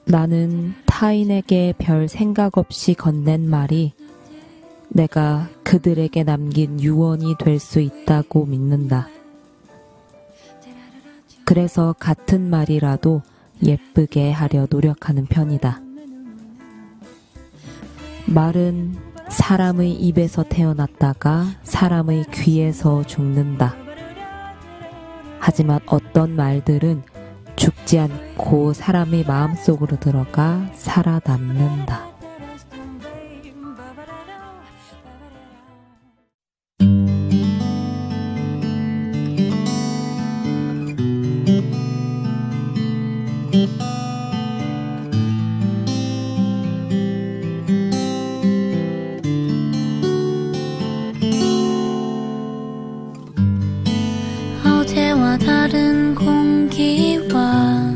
나는 타인에게 별 생각 없이 건넨 말이 내가 그들에게 남긴 유언이 될 수 있다고 믿는다. 그래서 같은 말이라도 예쁘게 하려 노력하는 편이다. 말은 사람의 입에서 태어났다가 사람의 귀에서 죽는다. 하지만 어떤 말들은 죽지 않고 사람의 마음속으로 들어가 살아남는다. 어제와 다른 공기와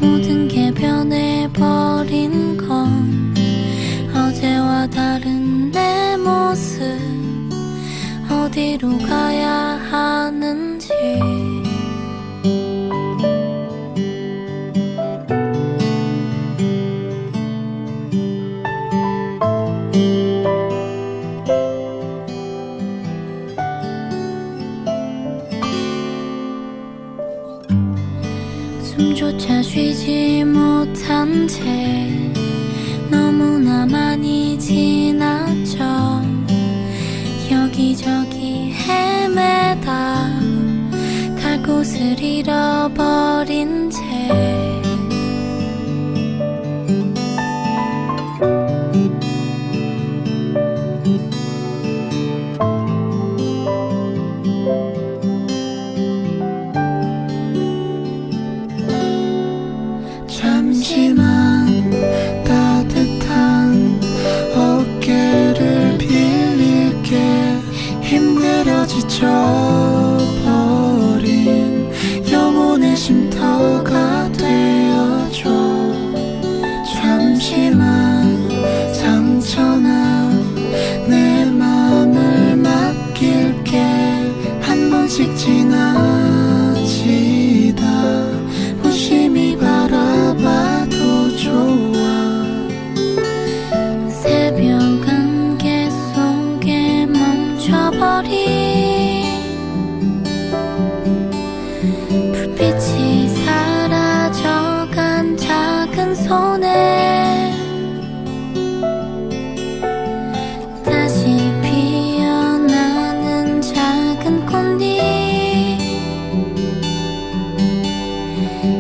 모든 게 변해버린 건 어제와 다른 내 모습 어디로 가야 하는지 숨조차 쉬지 못한 채 너무나 많이 지나쳐 여기저기 헤매다 갈 곳을 잃어버린 채 잠시만 따뜻한 어깨를 빌릴게 힘들어 지쳐버린 영혼의 쉼터가 되어줘 잠시만 상처난 내 맘을 맡길게 한 번씩 지나치다 무심히 바라봐도 좋아 새벽 안개 속에 멈춰버린 불빛이 사라져간 작은 손에 다시 피어나는 작은 꽃잎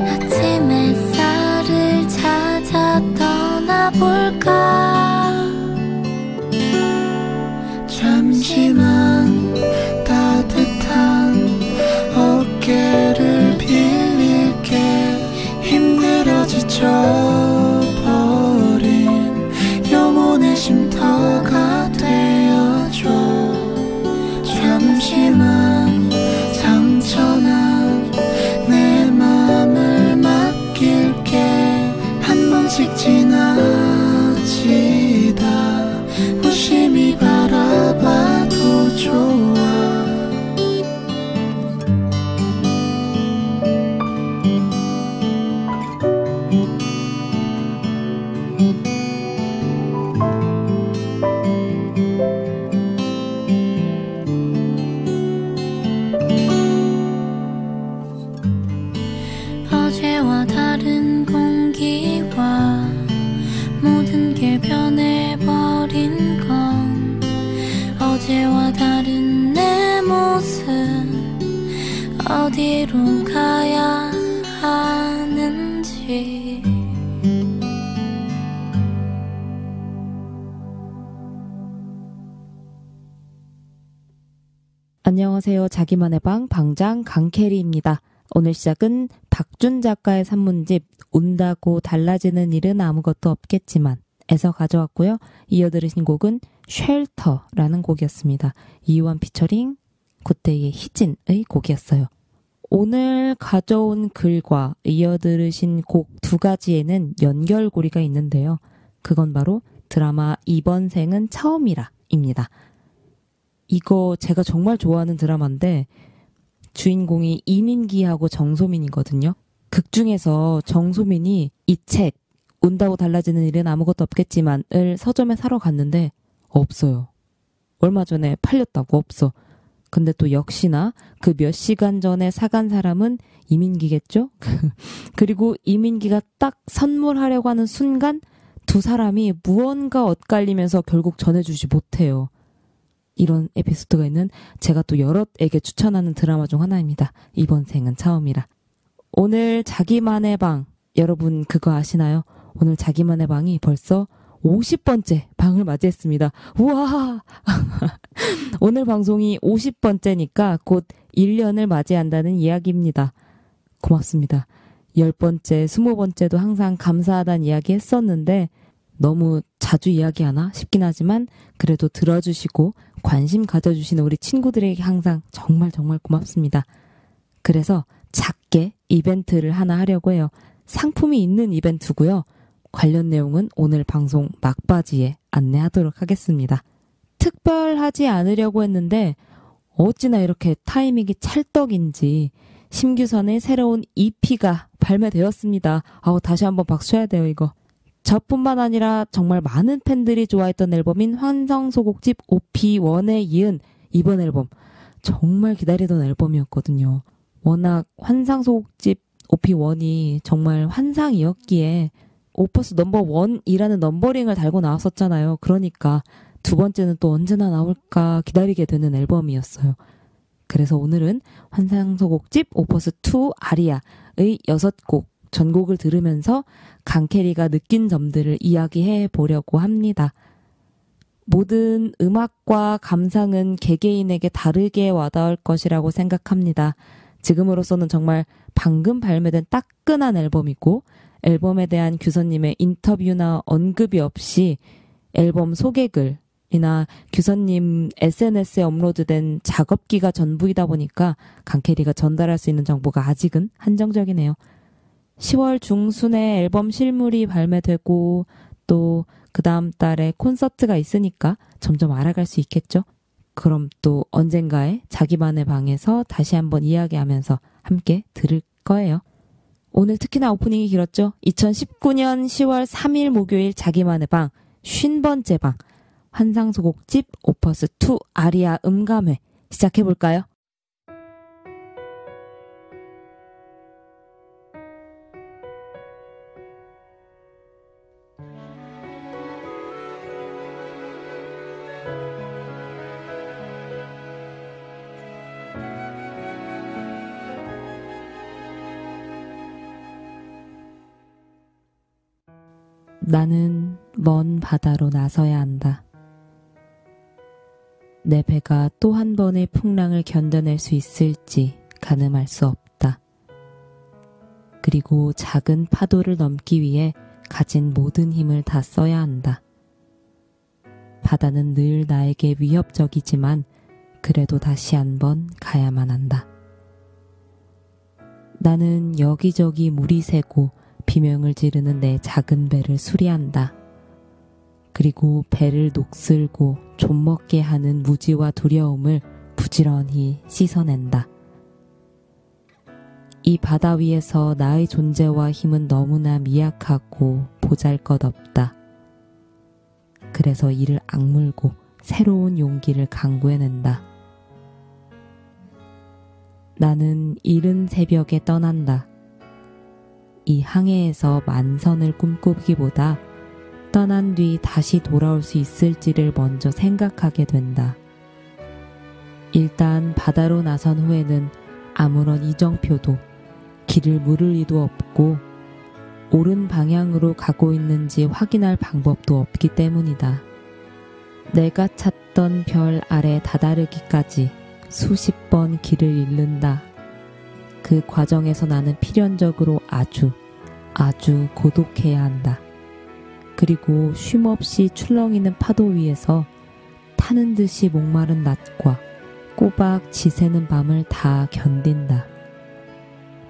아침 햇살을 찾아 떠나볼까 잠시만 따뜻한 어깨를 빌릴게 힘들어 지쳐버린 영혼의 쉼터가 되어줘 잠시만 상처난 내 맘을 맡길게 한 번씩 지나치다 무심히 바라봐도 좋아 어제와 다른 공기와 모든 게 변해버린 건 어제와 다른 내 모습 어디로 가야 하는지 안녕하세요. 자기만의 방 방장 강캐리입니다. 오늘 시작은 박준 작가의 산문집 운다고 달라지는 일은 아무것도 없겠지만 에서 가져왔고요. 이어 들으신 곡은 쉘터라는 곡이었습니다. 이유한 피처링 굿데이의 희진의 곡이었어요. 오늘 가져온 글과 이어 들으신 곡 두 가지에는 연결고리가 있는데요. 그건 바로 드라마 이번 생은 처음이라 입니다. 이거 제가 정말 좋아하는 드라마인데 주인공이 이민기하고 정소민이거든요. 극 중에서 정소민이 이 책 운다고 달라지는 일은 아무것도 없겠지만을 서점에 사러 갔는데 없어요. 얼마 전에 팔렸다고 없어. 근데 또 역시나 그 몇 시간 전에 사간 사람은 이민기겠죠? 그리고 이민기가 딱 선물하려고 하는 순간 두 사람이 무언가 엇갈리면서 결국 전해주지 못해요. 이런 에피소드가 있는 제가 또 여럿에게 추천하는 드라마 중 하나입니다. 이번 생은 처음이라. 오늘 자기만의 방, 여러분 그거 아시나요? 오늘 자기만의 방이 벌써 50번째 방을 맞이했습니다. 우와! 오늘 방송이 50번째니까 곧 1년을 맞이한다는 이야기입니다. 고맙습니다. 10번째, 20번째도 항상 감사하다는 이야기 했었는데 너무 자주 이야기하나 싶긴 하지만 그래도 들어주시고 관심 가져주시는 우리 친구들에게 항상 정말 고맙습니다. 그래서 작게 이벤트를 하나 하려고 해요. 상품이 있는 이벤트고요. 관련 내용은 오늘 방송 막바지에 안내하도록 하겠습니다. 특별하지 않으려고 했는데 어찌나 이렇게 타이밍이 찰떡인지 심규선의 새로운 EP가 발매되었습니다. 다시 한번 박수 해야 돼요, 이거. 저뿐만 아니라 정말 많은 팬들이 좋아했던 앨범인 환상소곡집 OP1에 이은 이번 앨범. 정말 기다리던 앨범이었거든요. 워낙 환상소곡집 OP1이 정말 환상이었기에 오퍼스 넘버 1이라는 넘버링을 달고 나왔었잖아요. 그러니까 두 번째는 또 언제나 나올까 기다리게 되는 앨범이었어요. 그래서 오늘은 환상소곡집 오퍼스 2 아리아의 6곡 전곡을 들으면서 강캐리가 느낀 점들을 이야기해 보려고 합니다. 모든 음악과 감상은 개개인에게 다르게 와닿을 것이라고 생각합니다. 지금으로서는 정말 방금 발매된 따끈한 앨범이고 앨범에 대한 규선님의 인터뷰나 언급이 없이 앨범 소개글이나 규선님 SNS에 업로드된 작업기가 전부이다 보니까 강캐리가 전달할 수 있는 정보가 아직은 한정적이네요. 10월 중순에 앨범 실물이 발매되고 또 그 다음 달에 콘서트가 있으니까 점점 알아갈 수 있겠죠? 그럼 또 언젠가에 자기만의 방에서 다시 한번 이야기하면서 함께 들을 거예요. 오늘 특히나 오프닝이 길었죠? 2019년 10월 3일 목요일 자기만의 방 50번째 방 환상소곡집 오퍼스 2 아리아 음감회 시작해볼까요? 나는 먼 바다로 나서야 한다. 내 배가 또 한 번의 풍랑을 견뎌낼 수 있을지 가늠할 수 없다. 그리고 작은 파도를 넘기 위해 가진 모든 힘을 다 써야 한다. 바다는 늘 나에게 위협적이지만 그래도 다시 한번 가야만 한다. 나는 여기저기 물이 새고 비명을 지르는 내 작은 배를 수리한다. 그리고 배를 녹슬고 좀먹게 하는 무지와 두려움을 부지런히 씻어낸다. 이 바다 위에서 나의 존재와 힘은 너무나 미약하고 보잘것없다. 그래서 이를 악물고 새로운 용기를 강구해낸다. 나는 이른 새벽에 떠난다. 이 항해에서 만선을 꿈꾸기보다 떠난 뒤 다시 돌아올 수 있을지를 먼저 생각하게 된다. 일단 바다로 나선 후에는 아무런 이정표도 길을 물을 리도 없고 옳은 방향으로 가고 있는지 확인할 방법도 없기 때문이다. 내가 찾던 별 아래 다다르기까지 수십 번 길을 잃는다. 그 과정에서 나는 필연적으로 아주 고독해야 한다. 그리고 쉼없이 출렁이는 파도 위에서 타는 듯이 목마른 낮과 꼬박 지새는 밤을 다 견딘다.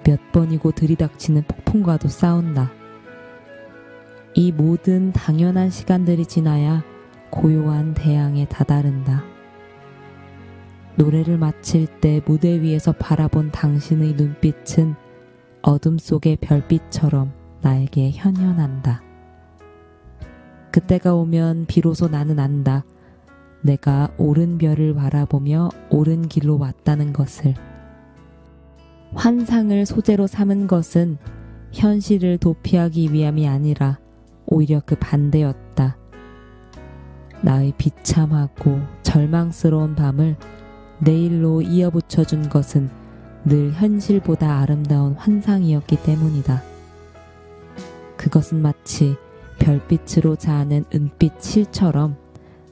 몇 번이고 들이닥치는 폭풍과도 싸운다. 이 모든 당연한 시간들이 지나야 고요한 대양에 다다른다. 노래를 마칠 때 무대 위에서 바라본 당신의 눈빛은 어둠 속의 별빛처럼 나에게 현현한다. 그때가 오면 비로소 나는 안다. 내가 옳은 별을 바라보며 옳은 길로 왔다는 것을. 환상을 소재로 삼은 것은 현실을 도피하기 위함이 아니라 오히려 그 반대였다. 나의 비참하고 절망스러운 밤을 내일로 이어붙여준 것은 늘 현실보다 아름다운 환상이었기 때문이다. 그것은 마치 별빛으로 자는 은빛 실처럼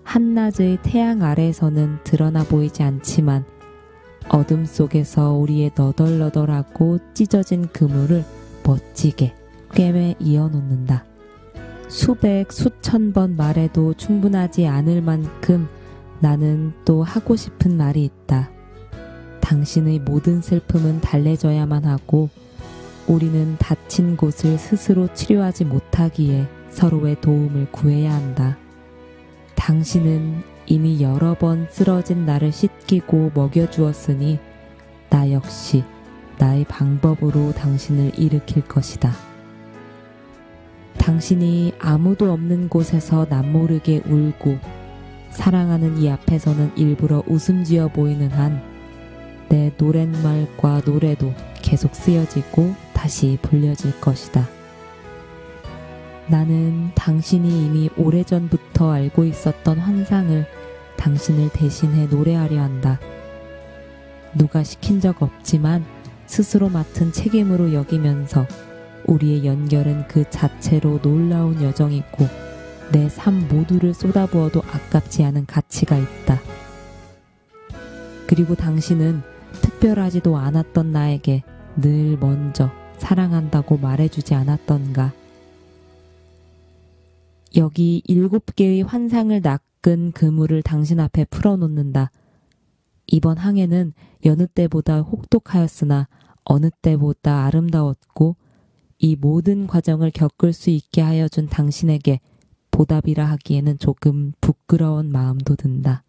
한낮의 태양 아래에서는 드러나 보이지 않지만 어둠 속에서 우리의 너덜너덜하고 찢어진 그물을 멋지게 꿰매 이어놓는다. 수백 수천 번 말해도 충분하지 않을 만큼 나는 또 하고 싶은 말이 있다. 당신의 모든 슬픔은 달래져야만 하고 우리는 다친 곳을 스스로 치료하지 못하기에 서로의 도움을 구해야 한다. 당신은 이미 여러 번 쓰러진 나를 씻기고 먹여주었으니 나 역시 나의 방법으로 당신을 일으킬 것이다. 당신이 아무도 없는 곳에서 남모르게 울고 사랑하는 이 앞에서는 일부러 웃음 지어 보이는 한 내 노랫말과 노래도 계속 쓰여지고 다시 불려질 것이다. 나는 당신이 이미 오래전부터 알고 있었던 환상을 당신을 대신해 노래하려 한다. 누가 시킨 적 없지만 스스로 맡은 책임으로 여기면서 우리의 연결은 그 자체로 놀라운 여정이고 내 삶 모두를 쏟아부어도 아깝지 않은 가치가 있다. 그리고 당신은 특별하지도 않았던 나에게 늘 먼저 사랑한다고 말해주지 않았던가. 여기 7개의 환상을 낚은 그물을 당신 앞에 풀어놓는다. 이번 항해는 여느 때보다 혹독하였으나 어느 때보다 아름다웠고 이 모든 과정을 겪을 수 있게 하여 준 당신에게 보답이라 하기에는 조금 부끄러운 마음도 든다.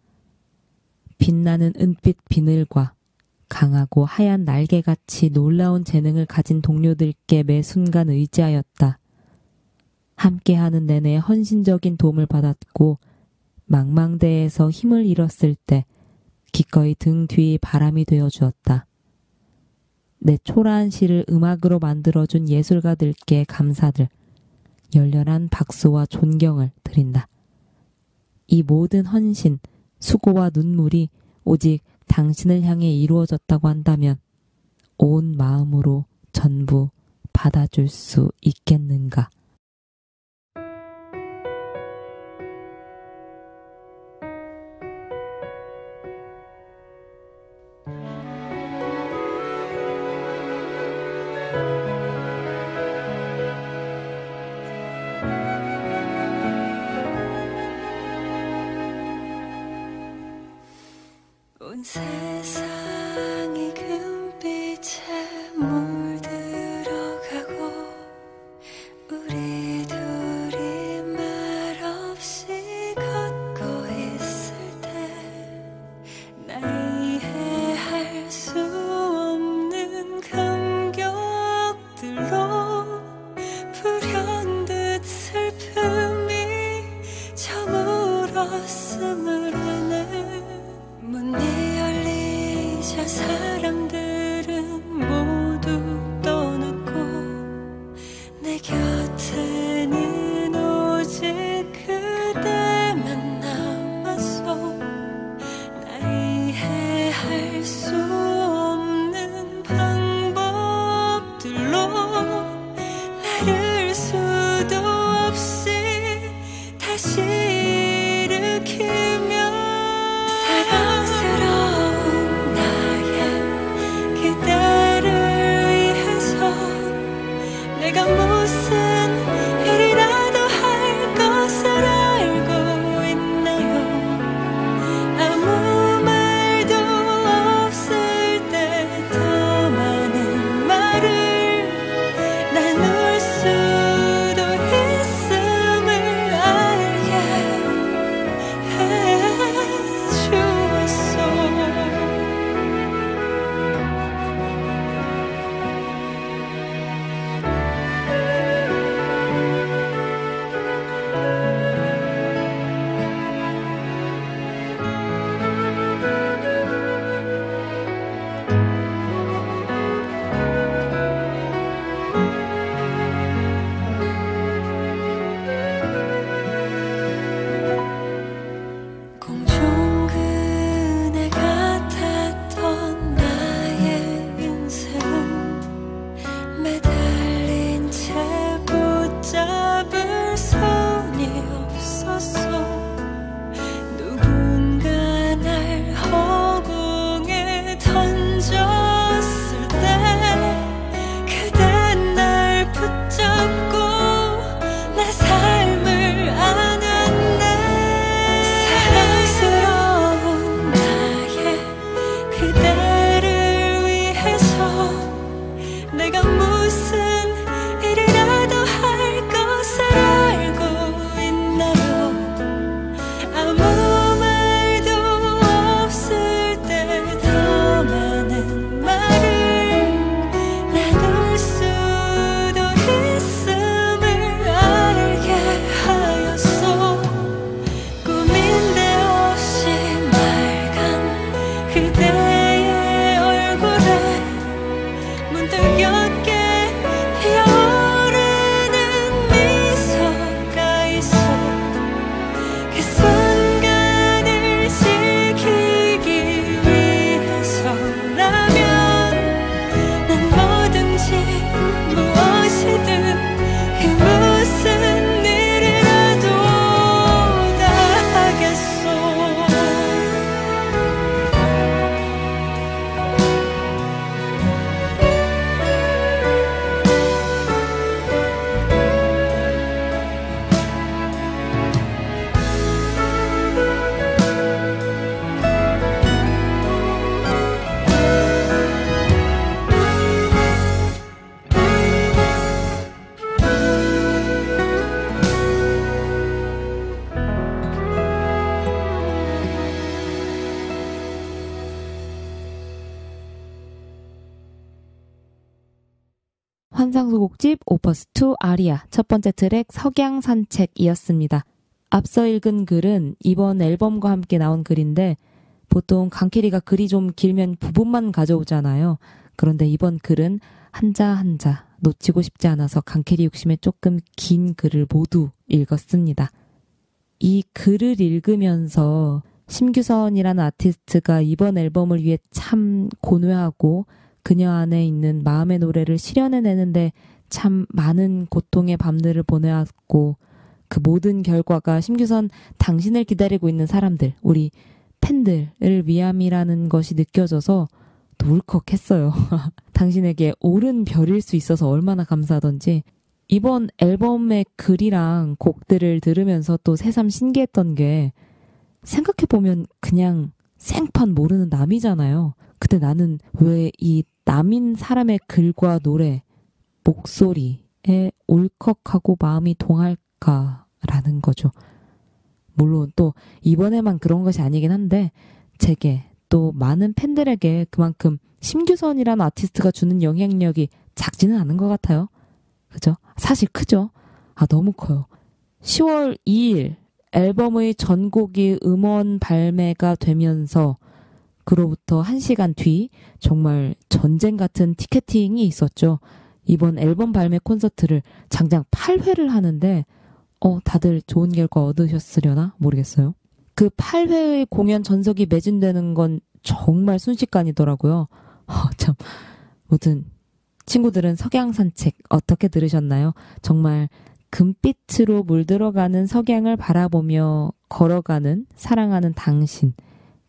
빛나는 은빛 비늘과 강하고 하얀 날개같이 놀라운 재능을 가진 동료들께 매 순간 의지하였다. 함께하는 내내 헌신적인 도움을 받았고 망망대해에서 힘을 잃었을 때 기꺼이 등 뒤 바람이 되어주었다. 내 초라한 시를 음악으로 만들어준 예술가들께 감사들, 열렬한 박수와 존경을 드린다. 이 모든 헌신, 수고와 눈물이 오직 당신을 향해 이루어졌다고 한다면 온 마음으로 전부 받아줄 수 있겠는가? 온 세상이 금빛에 물들어가고 우리 둘이 말없이 걷고 있을 때 나 이해할 수 없는 감격들로 불현듯 슬픔이 저물었음을 아네. 문이 열리자 환상소곡집 오퍼스2 아리아 첫 번째 트랙 석양산책이었습니다. 앞서 읽은 글은 이번 앨범과 함께 나온 글인데 보통 강캐리가 글이 좀 길면 부분만 가져오잖아요. 그런데 이번 글은 한자 한자 놓치고 싶지 않아서 강캐리 욕심에 조금 긴 글을 모두 읽었습니다. 이 글을 읽으면서 심규선이라는 아티스트가 이번 앨범을 위해 참 고뇌하고 그녀 안에 있는 마음의 노래를 실현해내는데 참 많은 고통의 밤들을 보내왔고 그 모든 결과가 심규선 당신을 기다리고 있는 사람들, 우리 팬들을 위함이라는 것이 느껴져서 또 울컥했어요. 당신에게 옳은 별일 수 있어서 얼마나 감사하던지. 이번 앨범의 글이랑 곡들을 들으면서 또 새삼 신기했던 게 생각해보면 그냥 생판 모르는 남이잖아요. 근데 나는 왜 이 남인 사람의 글과 노래, 목소리에 울컥하고 마음이 동할까라는 거죠. 물론 또 이번에만 그런 것이 아니긴 한데 제게 또 많은 팬들에게 그만큼 심규선이라는 아티스트가 주는 영향력이 작지는 않은 것 같아요. 그죠? 사실 크죠? 너무 커요. 10월 2일 앨범의 전곡이 음원 발매가 되면서 그로부터 1시간 뒤 정말 전쟁 같은 티켓팅이 있었죠. 이번 앨범 발매 콘서트를 장장 8회를 하는데 다들 좋은 결과 얻으셨으려나 모르겠어요. 그 8회의 공연 전석이 매진되는 건 정말 순식간이더라고요. 참, 무튼 친구들은 석양산책 어떻게 들으셨나요? 정말 금빛으로 물들어가는 석양을 바라보며 걸어가는 사랑하는 당신,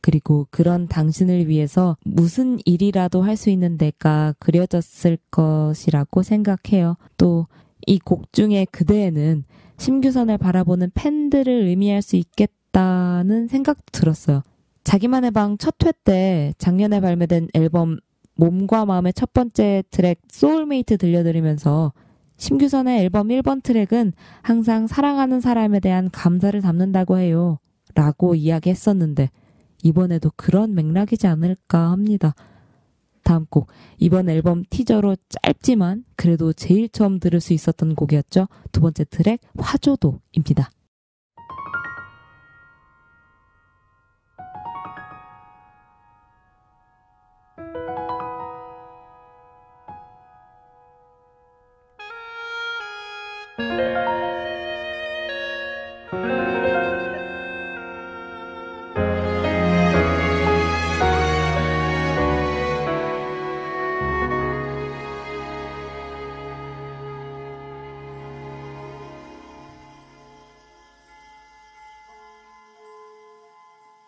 그리고 그런 당신을 위해서 무슨 일이라도 할 수 있는 내가 그려졌을 것이라고 생각해요. 또 이 곡 중에 그대에는 심규선을 바라보는 팬들을 의미할 수 있겠다는 생각도 들었어요. 자기만의 방 첫 회 때 작년에 발매된 앨범 몸과 마음의 첫 번째 트랙 소울메이트 들려드리면서 심규선의 앨범 1번 트랙은 항상 사랑하는 사람에 대한 감사를 담는다고 해요. 라고 이야기했었는데 이번에도 그런 맥락이지 않을까 합니다. 다음 곡, 이번 앨범 티저로 짧지만 그래도 제일 처음 들을 수 있었던 곡이었죠. 두 번째 트랙 화조도입니다.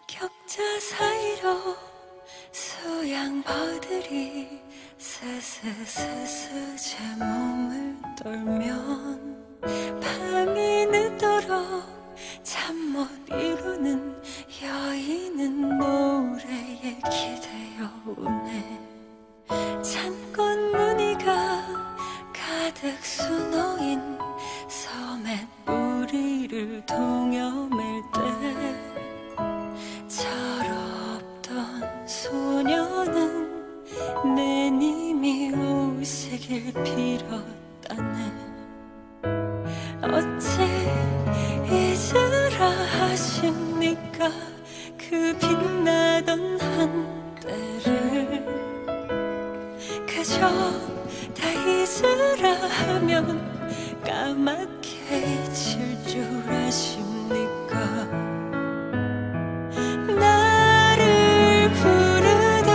격자 사이로 수양버들이 스스스스 제 몸을 떨면 밤이 늦도록 잠 못 이루는 여인은 노래에 기대어 우네. 창문 무늬가 가득 수놓인 섬의 뿌리를 동여맬 때 철없던 소녀는 내님이 오시길 빌었다네. 어찌 잊으라 하십니까 그 빛나던 한때를. 그저 다 잊으라 하면 까맣게 잊힐 줄 아십니까. 나를 부르던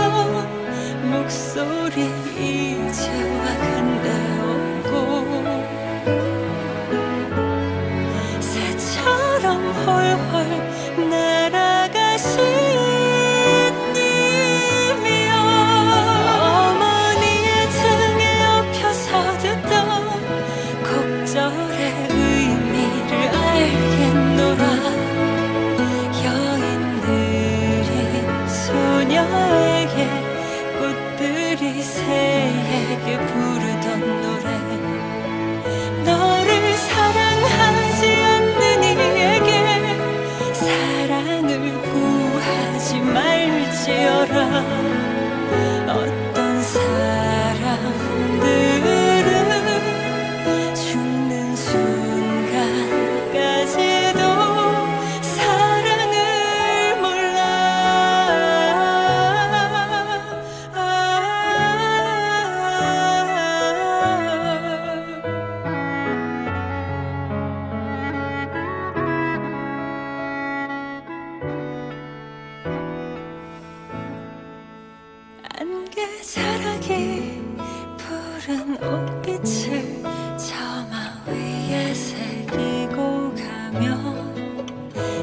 목소리 이제와 간데없고 새처럼 홀홀 날아가신 님이여. 어머니의 등에 엎혀서 듣던 곡절의 의미를 알겠노라. 소녀에게 꽃들이 새에게 부르던 노래. 너를 사랑하지 않는 이에게 사랑을 구하지 말지어라. 어떤 사람들은 함께 자라기 푸른 옷빛을 저마 위에 새기고 가면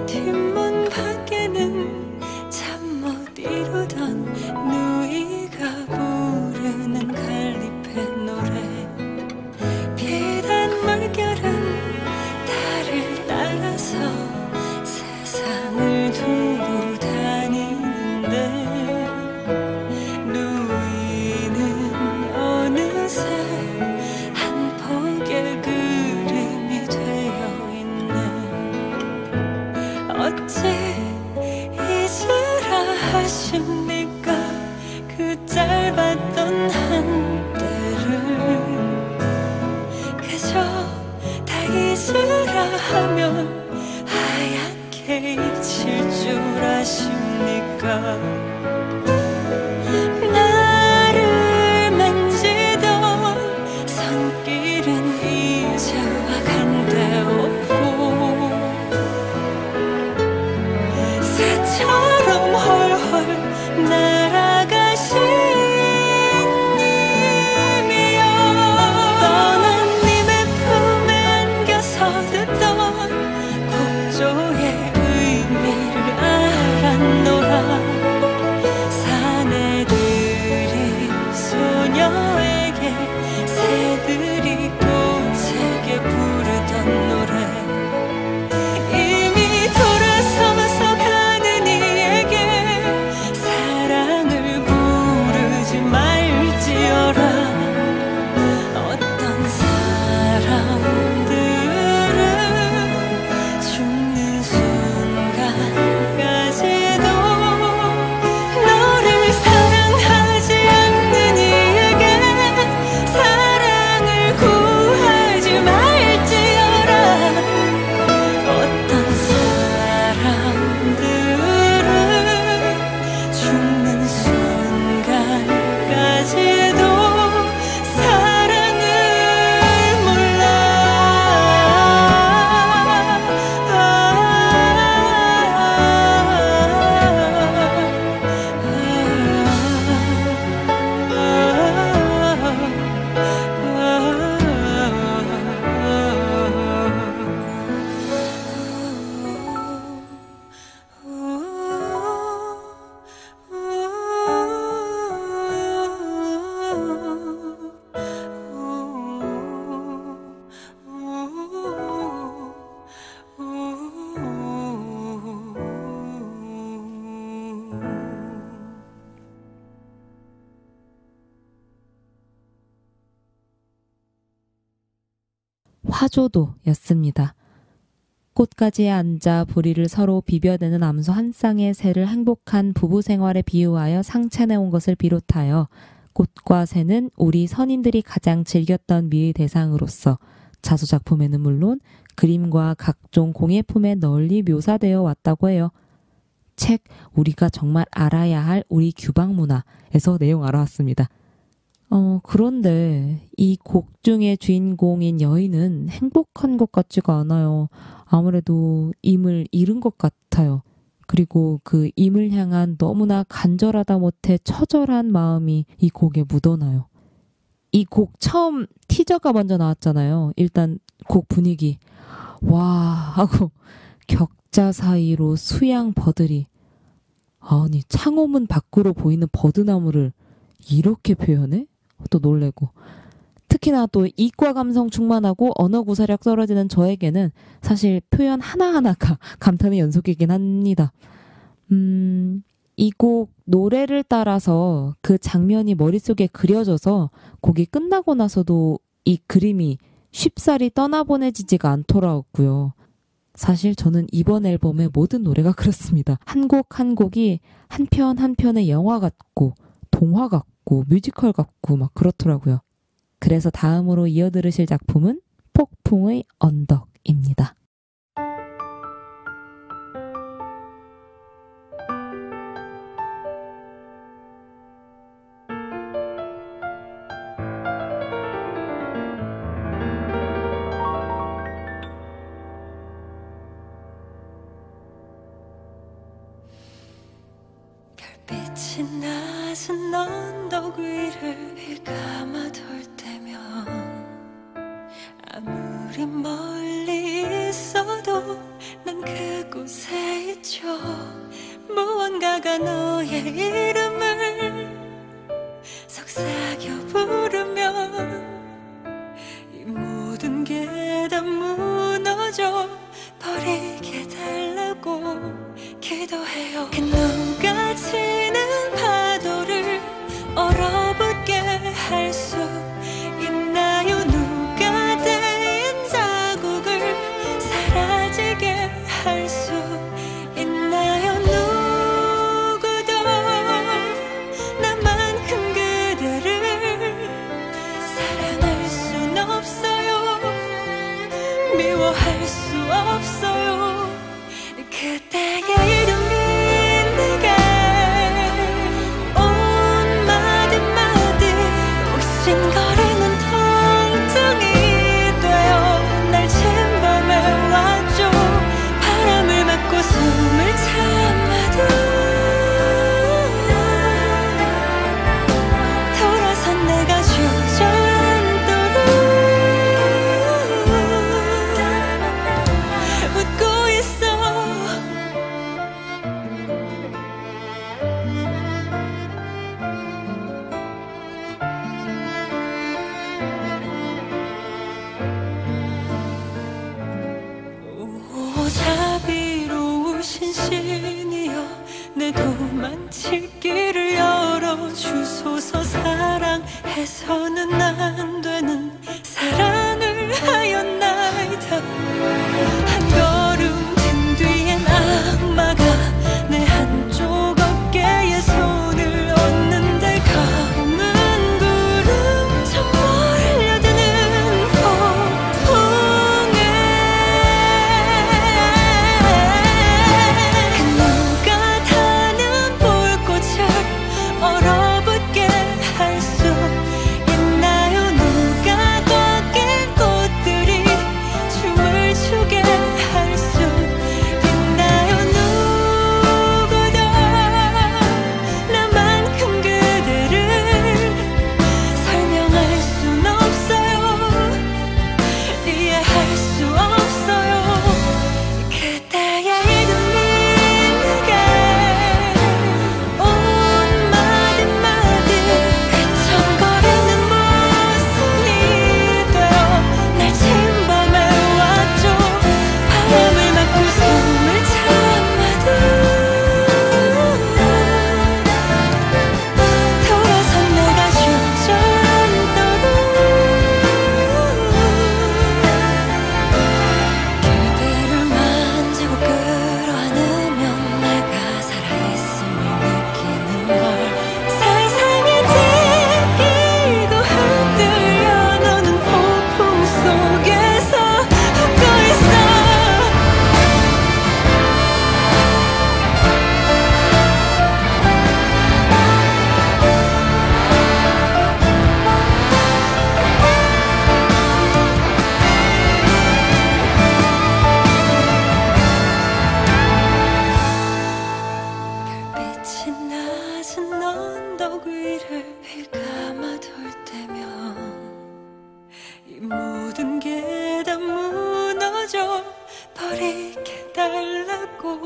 뒷문 밖에는 잠 못 이루던 누이가 부르는 갈리페 노래 비단 물결은 달을 따라서 세상을 두루 다니는데 누이는 어느새 한 폭의 그림이 되어 있네. 어찌 잊으라 하십니까 그 짧았던 한때를 그저 다 잊으라 하면 하얗게 잊힐 줄 아십니까. 나를 만지던 손길은 이제와 간데 없고 새처럼 헐헐 날아가신 님이여 떠난 님의 품에 안겨서 듣던 곡조의 의미를 알았노라. 사내들이 소녀에게 새들이 꽃에게 부르던 노래 이미 돌아서서 가는 이에게 사랑을 부르지 말지어라. 어떤 사람들은 죽는 순간까지도 너를 사랑하지 않는 이에게 사랑을 구하지 말지어라. 어떤 사람들은 죽는 순간까지도 사랑을 몰라. 화조도였습니다. 꽃가지에 앉아 보리를 서로 비벼대는 암소 한 쌍의 새를 행복한 부부 생활에 비유하여 상찬해온 것을 비롯하여 꽃과 새는 우리 선인들이 가장 즐겼던 미의 대상으로서 자수작품에는 물론 그림과 각종 공예품에 널리 묘사되어 왔다고 해요. 책 우리가 정말 알아야 할 우리 규방 문화에서 내용 알아왔습니다. 그런데 이 곡 중의 주인공인 여인은 행복한 것 같지가 않아요. 아무래도 임을 잃은 것 같아요. 그리고 그 임을 향한 너무나 간절하다 못해 처절한 마음이 이 곡에 묻어나요. 이 곡 처음 티저가 먼저 나왔잖아요. 일단 곡 분위기 와 하고 격자 사이로 수양 버들이 아니 창호문 밖으로 보이는 버드나무를 이렇게 표현해? 또 놀래고 특히나 또 이과 감성 충만하고 언어 구사력 떨어지는 저에게는 사실 표현 하나하나가 감탄의 연속이긴 합니다. 이 곡 노래를 따라서 그 장면이 머릿속에 그려져서 곡이 끝나고 나서도 이 그림이 쉽사리 떠나보내지지가 않더라고요. 사실 저는 이번 앨범의 모든 노래가 그렇습니다. 한 곡 한 곡이 한 편 한 편의 영화 같고 동화 같고 뮤지컬 같고 막 그렇더라고요. 그래서 다음으로 이어 들으실 작품은 폭풍의 언덕입니다. 별빛이 낮은 낮은 언덕 위를 감아돌 때면 아무리 멀리 있어도 난 그곳에 있죠. 무언가가 너의 이름을 속삭여 부르면 이 모든 게 다 무너져 버리게 달라고 기도해요. 그 누가 치는 파도를 얼어붙게 할 수 있나요? 누가 대인 자국을 사라지게 할 수 있나요? 누구도 나만큼 그대를 사랑할 순 없어요. 미워할 수 없어요. 그대의 이름이 내게 온 마디마디 욱신거리는 통증이 되어 날 침범해 왔죠. 바람을 맞고 숨을 참아도 돌아선 내가 주저앉도록 웃고 있어. 오 자비로우신 신이여 내 도망칠 길을 열어주소서. 사랑해서는 안 되는 사랑을 하였나이다. 한 걸음 든 뒤엔 악마가 내 한쪽 어깨에 손을 얹는데 검은 구름 저 몰려드는 폭풍에 그 누가 타는 불꽃을 얼어붙게 할 수 있나요? 누가 꺾인 꽃들이 춤을 추게 할 수 있나요? 누구도 나만큼 그대를 설명할 순 없어요. 이해할 수 없어요. 그대의 이름이 내게 온 마디마디 휘청거리는 모순이 되어 날 침범해 왔죠. 바람을 맞고 숨을 참아도 돌아선 내가 주저앉도록 그대를 만지고 끌어안으면 내가 살아있음을 느끼는 걸 세상에 찢기고 흔들려 너는 폭풍 속에서 웃고 있어. 별빛이 낮은 언덕 위를 감아돌 때면 이 모든 게 다 무너져 버리게 달라고.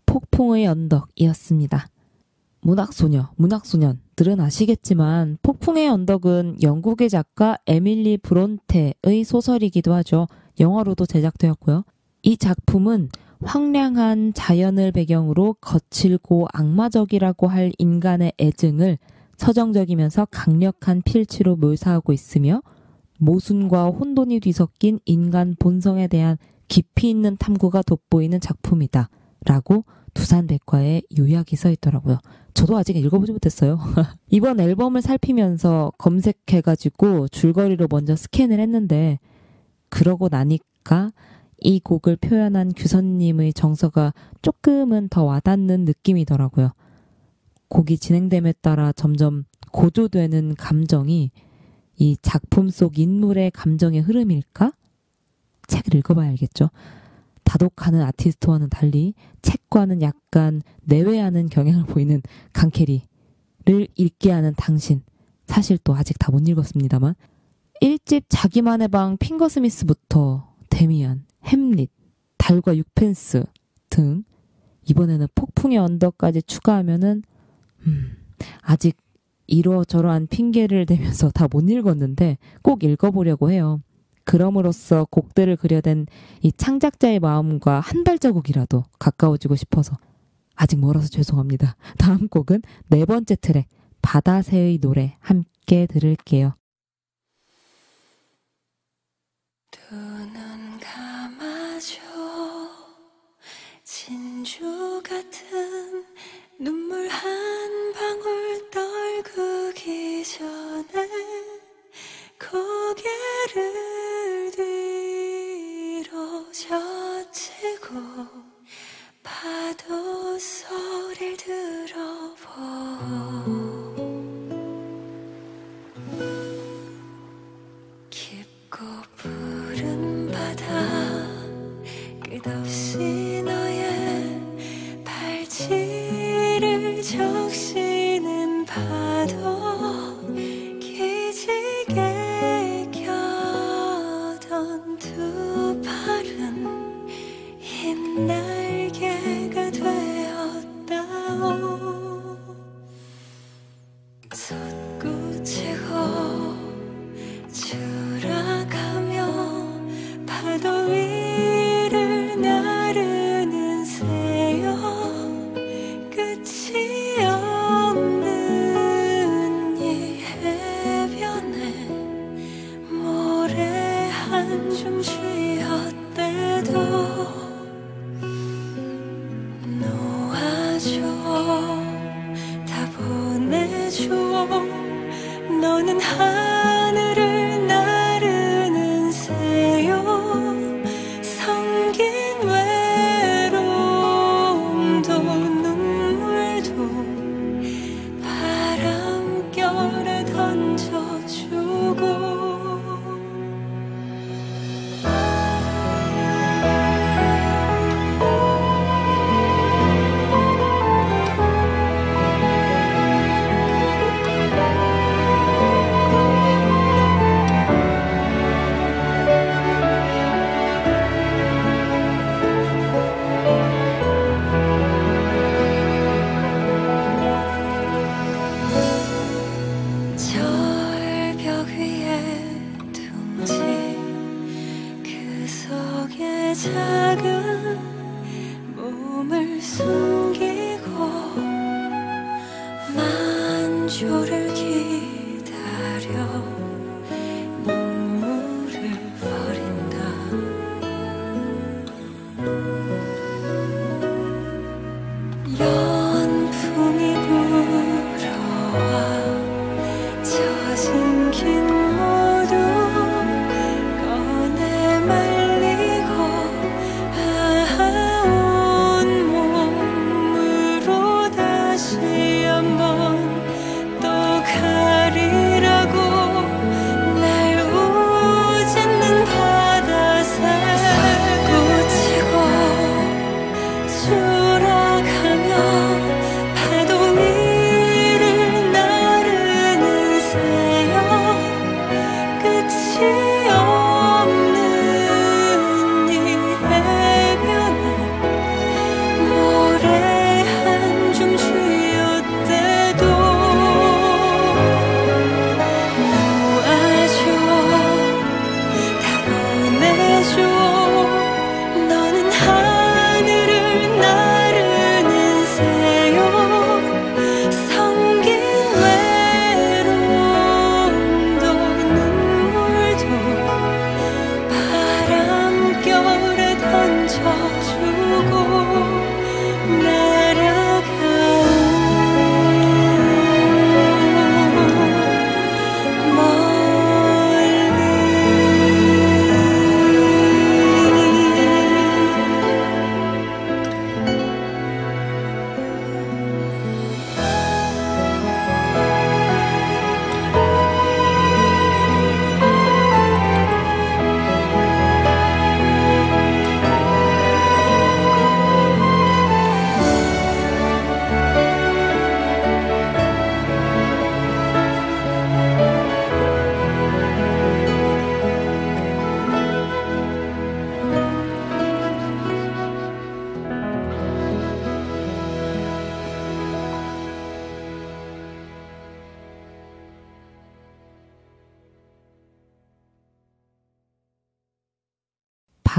폭풍의 언덕이었습니다. 문학소녀, 문학소년들은 아시겠지만 폭풍의 언덕은 영국의 작가 에밀리 브론테의 소설이기도 하죠. 영화로도 제작되었고요. 이 작품은 황량한 자연을 배경으로 거칠고 악마적이라고 할 인간의 애증을 서정적이면서 강력한 필치로 묘사하고 있으며 모순과 혼돈이 뒤섞인 인간 본성에 대한 깊이 있는 탐구가 돋보이는 작품이다 라고 두산백과에 요약이 써 있더라고요. 저도 아직 읽어보지 못했어요. 이번 앨범을 살피면서 검색해가지고 줄거리로 먼저 스캔을 했는데 그러고 나니까 이 곡을 표현한 규선님의 정서가 조금은 더 와닿는 느낌이더라고요. 곡이 진행됨에 따라 점점 고조되는 감정이 이 작품 속 인물의 감정의 흐름일까? 책을 읽어봐야 알겠죠. 다독하는 아티스트와는 달리 책과는 약간 내외하는 경향을 보이는 강캐리를 읽게 하는 당신. 사실 또 아직 다 못 읽었습니다만 1집 자기만의 방 핑거스미스부터 데미안, 햄릿, 달과 육펜스 등 이번에는 폭풍의 언덕까지 추가하면은 아직 이러저러한 핑계를 대면서 다 못 읽었는데 꼭 읽어보려고 해요. 그럼으로써 곡들을 그려댄 이 창작자의 마음과 한 발자국이라도 가까워지고 싶어서 아직 멀어서 죄송합니다. 다음 곡은 네 번째 트랙 바다새의 노래 함께 들을게요. 두 눈 감아줘 진주 같은 눈물 한 방울 떨구기 전에 고개를 뒤로 젖히고 파도 소리를 들어보 깊고 푸른 바다 끝없이 너의 발치를 적시는 파도 기지개 켜던 두 팔은 흰 날개가 되었다오 솟구치고 추락하며 파도 위를 나르는 새여 끝이 없는 이 해변에 모래 한줌 쉬었대도 놓아줘 다 보내줘 너는 하늘을 나르는 새요 성긴 외로움도 눈물도 바람결에 던져주고 절벽 위에 둥지 그 속에 작은 몸을 숨기고 만조를 기다려 눈물을 버린다 연풍이 불어와 젖은 긴 모두 꺼내 말리고 아온 몸으로 다시 한번 또 가리라고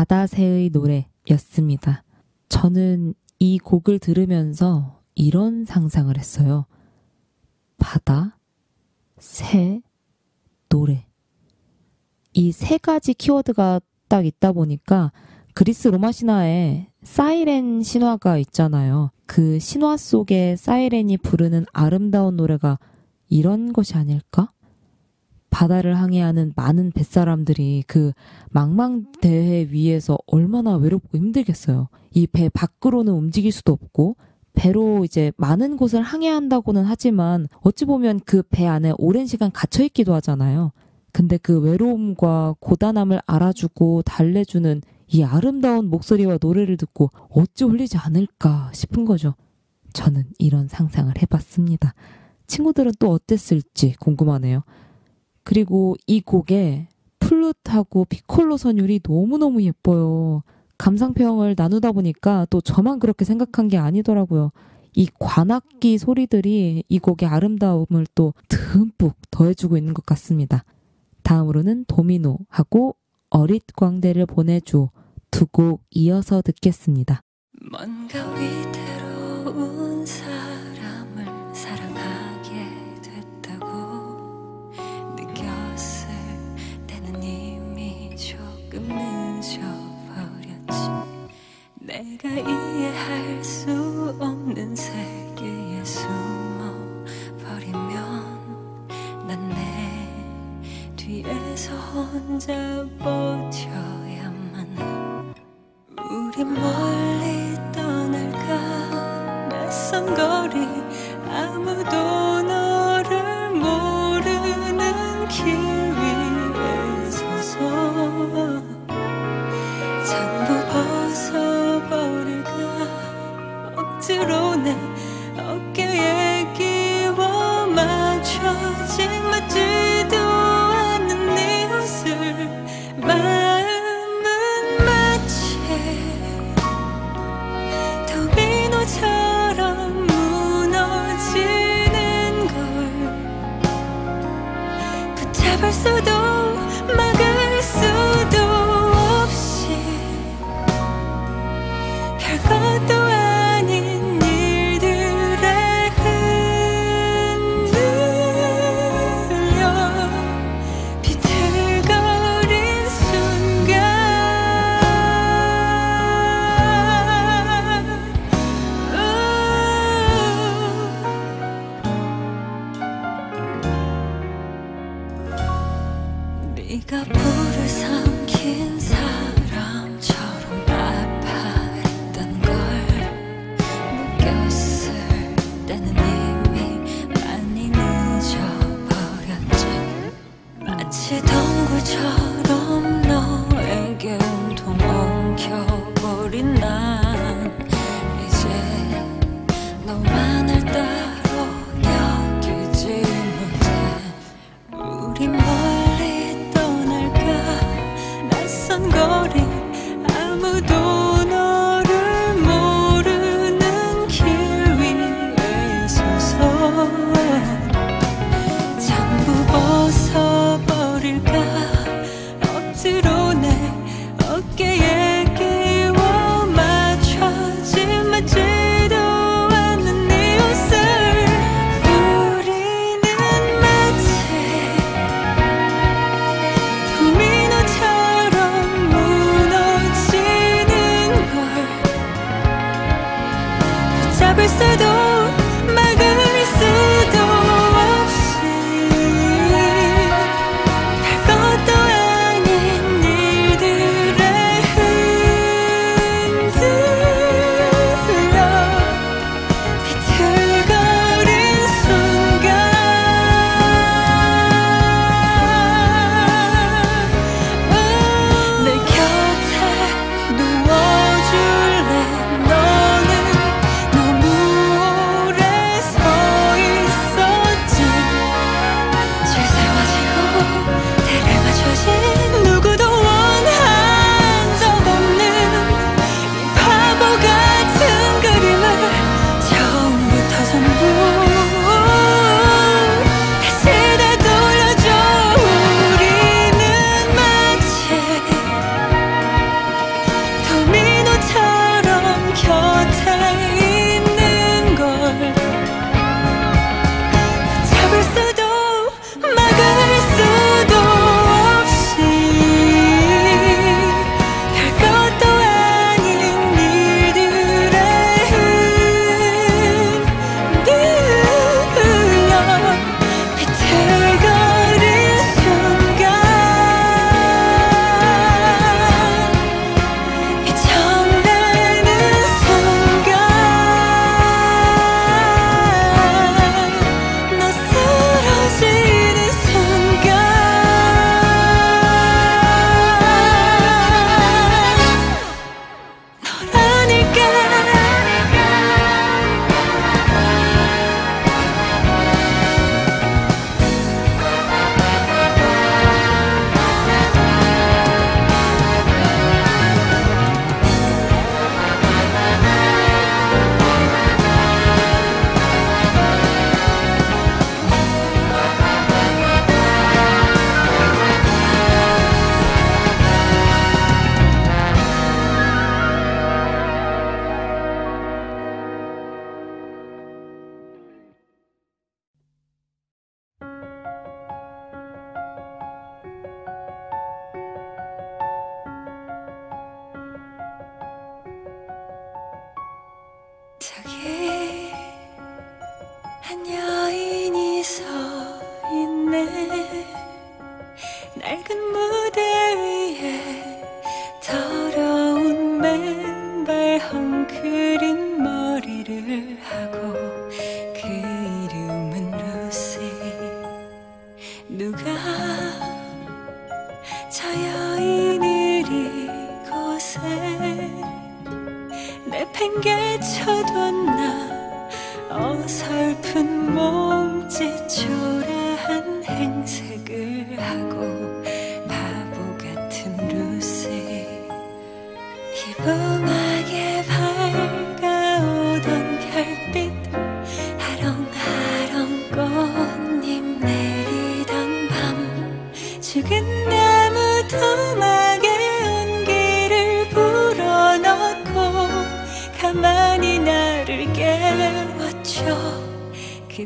바다새의 노래였습니다. 저는 이 곡을 들으면서 이런 상상을 했어요. 바다, 새, 노래. 이 세 가지 키워드가 딱 있다 보니까 그리스 로마 신화에 사이렌 신화가 있잖아요. 그 신화 속에 사이렌이 부르는 아름다운 노래가 이런 것이 아닐까? 바다를 항해하는 많은 뱃사람들이 그 망망대해 위에서 얼마나 외롭고 힘들겠어요. 이 배 밖으로는 움직일 수도 없고 배로 이제 많은 곳을 항해한다고는 하지만 어찌 보면 그 배 안에 오랜 시간 갇혀있기도 하잖아요. 근데 그 외로움과 고단함을 알아주고 달래주는 이 아름다운 목소리와 노래를 듣고 어찌 홀리지 않을까 싶은 거죠. 저는 이런 상상을 해봤습니다. 친구들은 또 어땠을지 궁금하네요. 그리고 이 곡에 플룻하고 피콜로 선율이 너무너무 예뻐요. 감상평을 나누다 보니까 또 저만 그렇게 생각한 게 아니더라고요. 이 관악기 소리들이 이 곡의 아름다움을 또 듬뿍 더해주고 있는 것 같습니다. 다음으로는 도미노하고 어릿 광대를 보내줘 두 곡 이어서 듣겠습니다. 뭔가 위태로운 사람을 사랑하게 됐다고 느꼈을 때는 이미 조금 늦어버렸지. 내가 이해할 수 없는 세계에 숨어버리면 난 내 뒤에서 혼자 버텨야만 해. 우리 멀리 떠날까 낯선 거리 아무도 너를 모르는 길 위에 서서 전부 벗어버릴까 억지로 내 어깨에 끼워 맞춰진 맞지도 않는 네 옷을 마음은 마치 도미노처럼 무너지는 걸 붙잡을 수도 막을 수도 없이 별것도 아닌 일들에 흔들려 비틀거린 순간 네가 불을 삼킨 사람처럼 아파했던 걸 느꼈을 때는 이미 많이 늦어버렸지. 마치 덩굴처럼 너에게 온통 엉켜버린 난 이제 너와 날 따로 여기지 못해. 우리 멀리 떠날까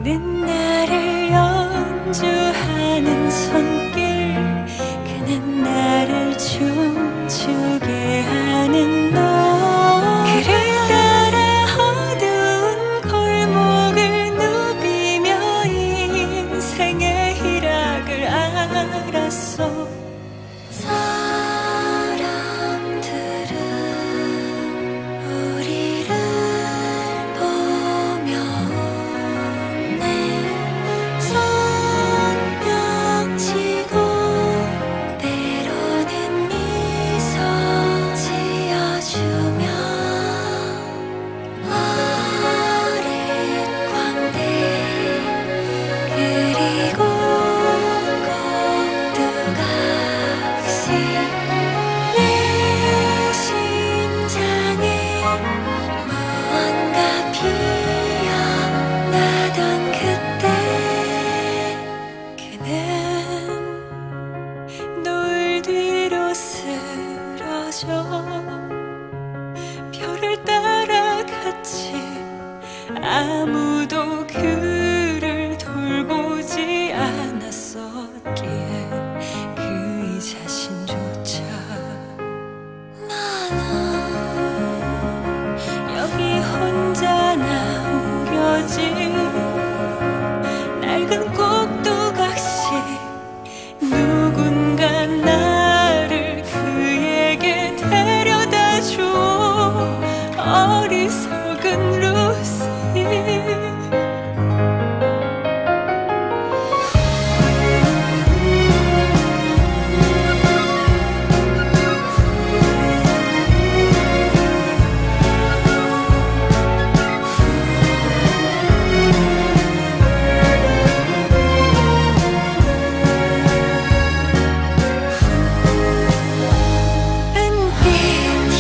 그는 나를 연주하는 손길, 그는 나를 춤추게 하는 너. 그를 따라 어두운 골목을 누비며 인생의 희락을 알았어. 사람들은 우리를 보며 내 손뼉 치고 때로는 미소 지어주며 어린 광대 그리고 꼭두각시 내 심장에 무언가 피어나던 그때 그는 노을 뒤로 쓰러져 별을 따라갔지. 아무도 그를 돌보지 않았었기에 그의 자신조차 나는 여기 혼자 남겨진 낡은 꼭두각시. 누군가 나를 그에게 데려다줘. 어리석은 루시. 은빛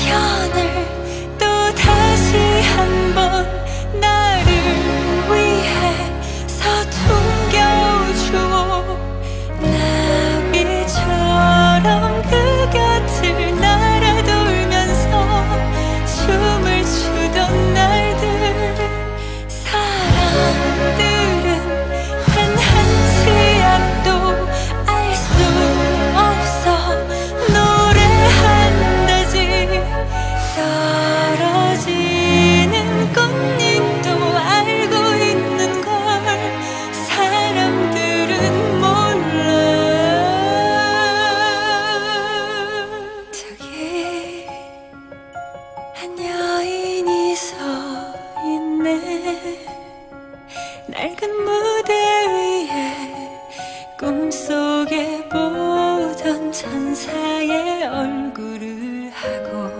현을 또 다시 한번 나를 위해 서툰겨줘. 나비처럼 그 곁을 날아돌면서 춤을 추던 날들. 사람들은 단 한치 앞도 알 수 없어 노래한다지. 떨어지는 꽃잎도 알고 있는 걸 사람들은 몰라. 저기 한 여인이 서 있네. 낡은 무대 위에 꿈속에 보던 천사의 얼굴을 하고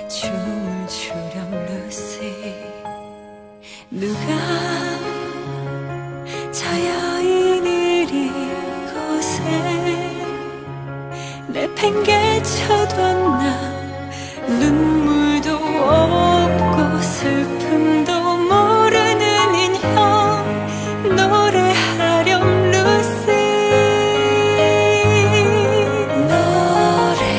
춤을 추렴 루시. 누가 저 여인을 이곳에 내팽개쳐뒀나. 눈물도 없고 슬픔도 모르는 인형 노래하렴 루시. 노래해.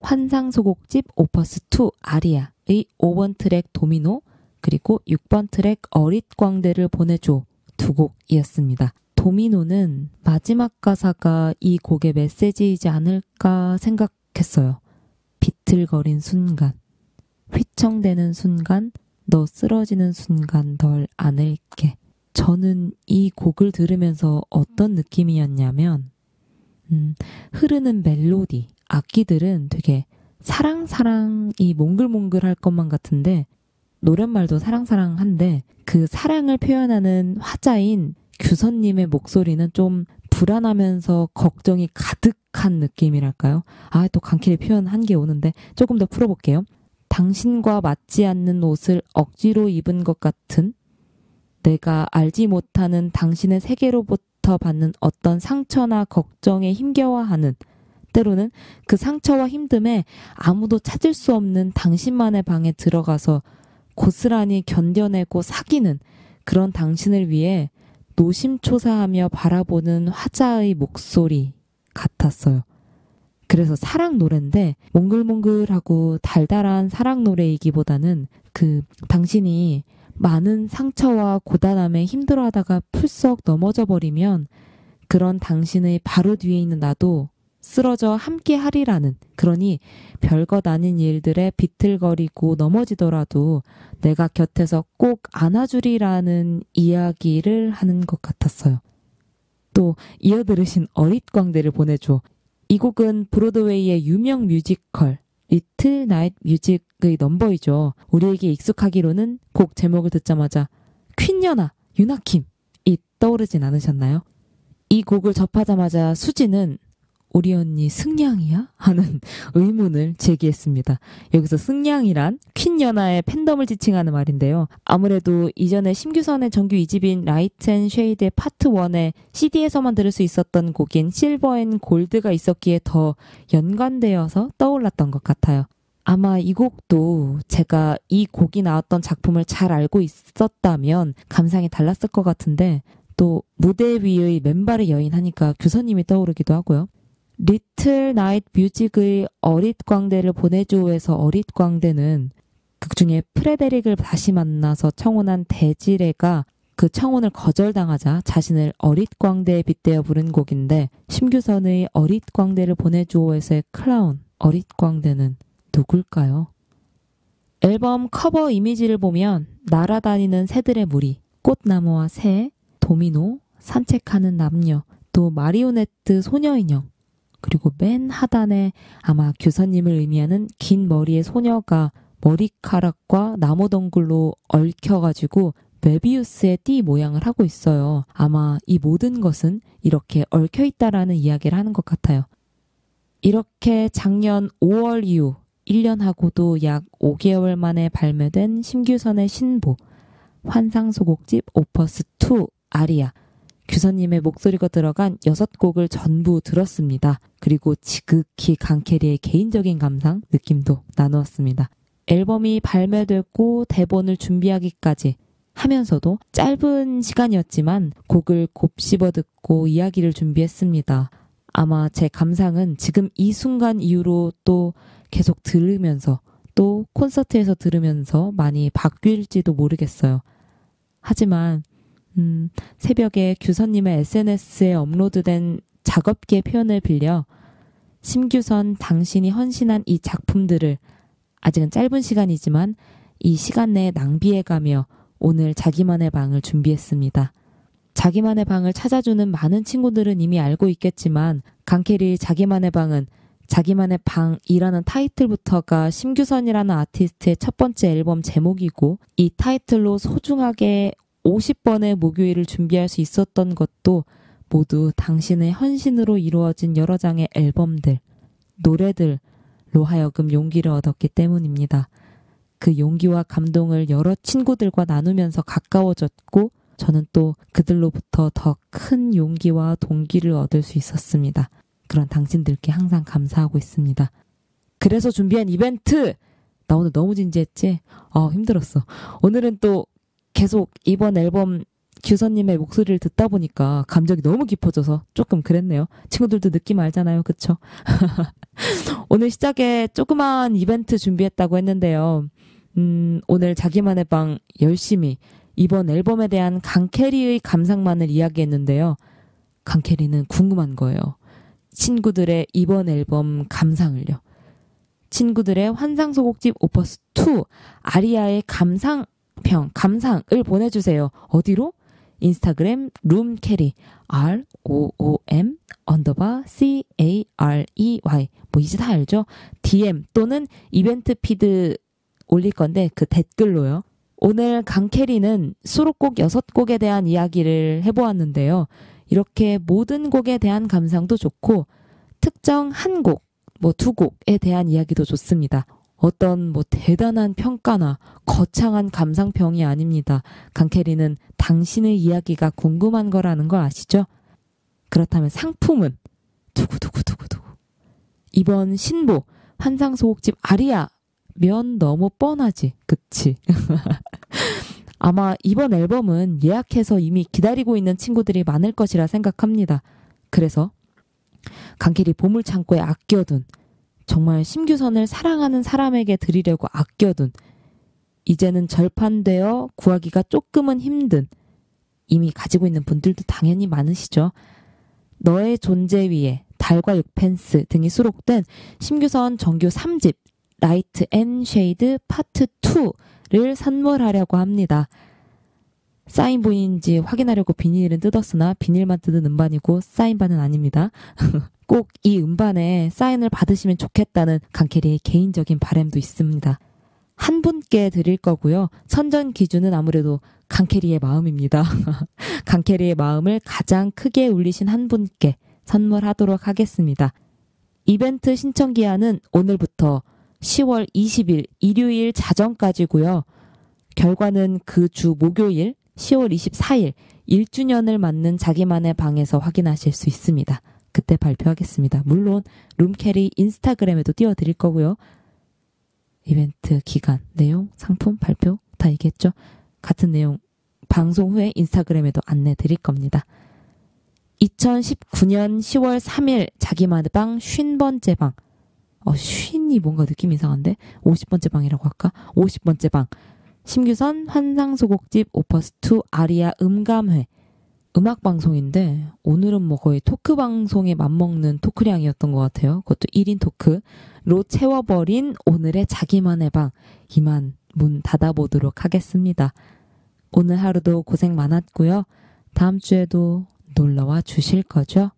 환상 소곡집 오퍼스 2 아리아의 5번 트랙 도미노, 그리고 6번 트랙 어릿광대를 보내줘 두 곡이었습니다. 도미노는 마지막 가사가 이 곡의 메시지이지 않을까 생각했어요. 비틀거린 순간, 휘청대는 순간, 너 쓰러지는 순간 널 안을게. 저는 이 곡을 들으면서 어떤 느낌이었냐면 흐르는 멜로디, 악기들은 되게 사랑이 몽글몽글할 것만 같은데 노랫말도 사랑한데 그 사랑을 표현하는 화자인 규선님의 목소리는 좀 불안하면서 걱정이 가득한 느낌이랄까요? 또 강키리 표현한 게 오는데 조금 더 풀어볼게요. 당신과 맞지 않는 옷을 억지로 입은 것 같은 내가 알지 못하는 당신의 세계로부터 받는 어떤 상처나 걱정에 힘겨워하는 때로는 그 상처와 힘듦에 아무도 찾을 수 없는 당신만의 방에 들어가서 고스란히 견뎌내고 사귀는 그런 당신을 위해 노심초사하며 바라보는 화자의 목소리 같았어요. 그래서 사랑 노래인데 몽글몽글하고 달달한 사랑 노래이기보다는 당신이 많은 상처와 고단함에 힘들어하다가 풀썩 넘어져 버리면 그런 당신의 바로 뒤에 있는 나도 쓰러져 함께 하리라는, 그러니 별것 아닌 일들에 비틀거리고 넘어지더라도 내가 곁에서 꼭 안아주리라는 이야기를 하는 것 같았어요. 또 이어 들으신 어릿광대를 보내줘. 이 곡은 브로드웨이의 유명 뮤지컬 리틀 나이트 뮤직의 넘버이죠. 우리에게 익숙하기로는 곡 제목을 듣자마자 퀸연아, 유나킴이 떠오르진 않으셨나요? 이 곡을 접하자마자 수지는 우리 언니 승냥이야? 하는 의문을 제기했습니다. 여기서 승냥이란 퀸연아의 팬덤을 지칭하는 말인데요. 아무래도 이전에 심규선의 정규 2집인 라이트 앤 쉐이드의 파트 1의 CD에서만 들을 수 있었던 곡인 실버 앤 골드가 있었기에 더 연관되어서 떠올랐던 것 같아요. 아마 이 곡도 제가 이 곡이 나왔던 작품을 잘 알고 있었다면 감상이 달랐을 것 같은데 또 무대 위의 맨발의 여인 하니까 규선님이 떠오르기도 하고요. 리틀 나이트 뮤직의 어릿광대를 보내줘에서 어릿광대는 극중에 프레데릭을 다시 만나서 청혼한 대지레가 그 청혼을 거절당하자 자신을 어릿광대에 빗대어 부른 곡인데 심규선의 어릿광대를 보내줘에서의 클라운 어릿광대는 누굴까요? 앨범 커버 이미지를 보면 날아다니는 새들의 무리, 꽃나무와 새, 도미노, 산책하는 남녀, 또 마리오네트 소녀인형, 그리고 맨 하단에 아마 규선님을 의미하는 긴 머리의 소녀가 머리카락과 나무덩굴로 얽혀가지고 메비우스의 띠 모양을 하고 있어요. 아마 이 모든 것은 이렇게 얽혀있다라는 이야기를 하는 것 같아요. 이렇게 작년 5월 이후 1년하고도 약 5개월 만에 발매된 심규선의 신보 환상소곡집 오퍼스2 아리아, 규선님의 목소리가 들어간 6곡을 전부 들었습니다. 그리고 지극히 강캐리의 개인적인 감상, 느낌도 나누었습니다. 앨범이 발매됐고 대본을 준비하기까지 하면서도 짧은 시간이었지만 곡을 곱씹어 듣고 이야기를 준비했습니다. 아마 제 감상은 지금 이 순간 이후로 또 계속 들으면서 또 콘서트에서 들으면서 많이 바뀔지도 모르겠어요. 하지만 새벽에 규선님의 SNS에 업로드된 작업기의 표현을 빌려 심규선 당신이 헌신한 이 작품들을 아직은 짧은 시간이지만 이 시간 내에 낭비해가며 오늘 자기만의 방을 준비했습니다. 자기만의 방을 찾아주는 많은 친구들은 이미 알고 있겠지만 강캐리 자기만의 방은 자기만의 방이라는 타이틀부터가 심규선이라는 아티스트의 첫 번째 앨범 제목이고 이 타이틀로 소중하게 50번의 목요일을 준비할 수 있었던 것도 모두 당신의 헌신으로 이루어진 여러 장의 앨범들, 노래들로 하여금 용기를 얻었기 때문입니다. 그 용기와 감동을 여러 친구들과 나누면서 가까워졌고 저는 또 그들로부터 더 큰 용기와 동기를 얻을 수 있었습니다. 그런 당신들께 항상 감사하고 있습니다. 그래서 준비한 이벤트! 나 오늘 너무 진지했지? 힘들었어. 오늘은 또 계속 이번 앨범 규선님의 목소리를 듣다 보니까 감정이 너무 깊어져서 조금 그랬네요. 친구들도 느낌 알잖아요. 그쵸? 오늘 시작에 조그만 이벤트 준비했다고 했는데요. 오늘 자기만의 방 열심히 이번 앨범에 대한 강캐리의 감상만을 이야기했는데요. 강캐리는 궁금한 거예요. 친구들의 이번 앨범 감상을요. 친구들의 환상소곡집 오퍼스2 아리아의 감상을 보내주세요. 어디로? 인스타그램 룸캐리 ROOM_CAREY 뭐 이제 다 알죠? DM 또는 이벤트 피드 올릴 건데 그 댓글로요. 오늘 강캐리는 수록곡 6곡에 대한 이야기를 해보았는데요. 이렇게 모든 곡에 대한 감상도 좋고 특정 한 곡, 뭐 2곡에 대한 이야기도 좋습니다. 어떤 뭐 대단한 평가나 거창한 감상평이 아닙니다. 강캐리는 당신의 이야기가 궁금한 거라는 걸 아시죠? 그렇다면 상품은 두구두구두구두구. 이번 신보 환상소곡집 아리아면 너무 뻔하지, 그치? 아마 이번 앨범은 예약해서 이미 기다리고 있는 친구들이 많을 것이라 생각합니다. 그래서 강캐리 보물창고에 아껴둔, 정말 심규선을 사랑하는 사람에게 드리려고 아껴둔, 이제는 절판되어 구하기가 조금은 힘든, 이미 가지고 있는 분들도 당연히 많으시죠. 너의 존재 위에 달과 6펜스 등이 수록된 심규선 정규 3집 라이트 앤 쉐이드 파트 2를 선물하려고 합니다. 사인본인지 확인하려고 비닐은 뜯었으나 비닐만 뜯은 음반이고 사인반은 아닙니다. 꼭 이 음반에 사인을 받으시면 좋겠다는 강캐리의 개인적인 바람도 있습니다. 한 분께 드릴 거고요. 선정 기준은 아무래도 강캐리의 마음입니다. 강캐리의 마음을 가장 크게 울리신 한 분께 선물하도록 하겠습니다. 이벤트 신청 기한은 오늘부터 10월 20일 일요일 자정까지고요. 결과는 그 주 목요일 10월 24일 1주년을 맞는 자기만의 방에서 확인하실 수 있습니다. 그때 발표하겠습니다. 물론 룸캐리 인스타그램에도 띄워드릴 거고요. 이벤트 기간, 내용, 상품, 발표 다 얘기했죠? 같은 내용 방송 후에 인스타그램에도 안내 드릴 겁니다. 2019년 10월 3일 자기만의 방 50번째 방. 쉰이 뭔가 느낌 이상한데? 50번째 방이라고 할까? 50번째 방. 심규선 환상소곡집 오퍼스2 아리아 음감회. 음악방송인데 오늘은 뭐 거의 토크방송에 맞먹는 토크량이었던 것 같아요. 그것도 1인 토크로 채워버린 오늘의 자기만의 방. 이만 문 닫아보도록 하겠습니다. 오늘 하루도 고생 많았고요. 다음 주에도 놀러와 주실 거죠?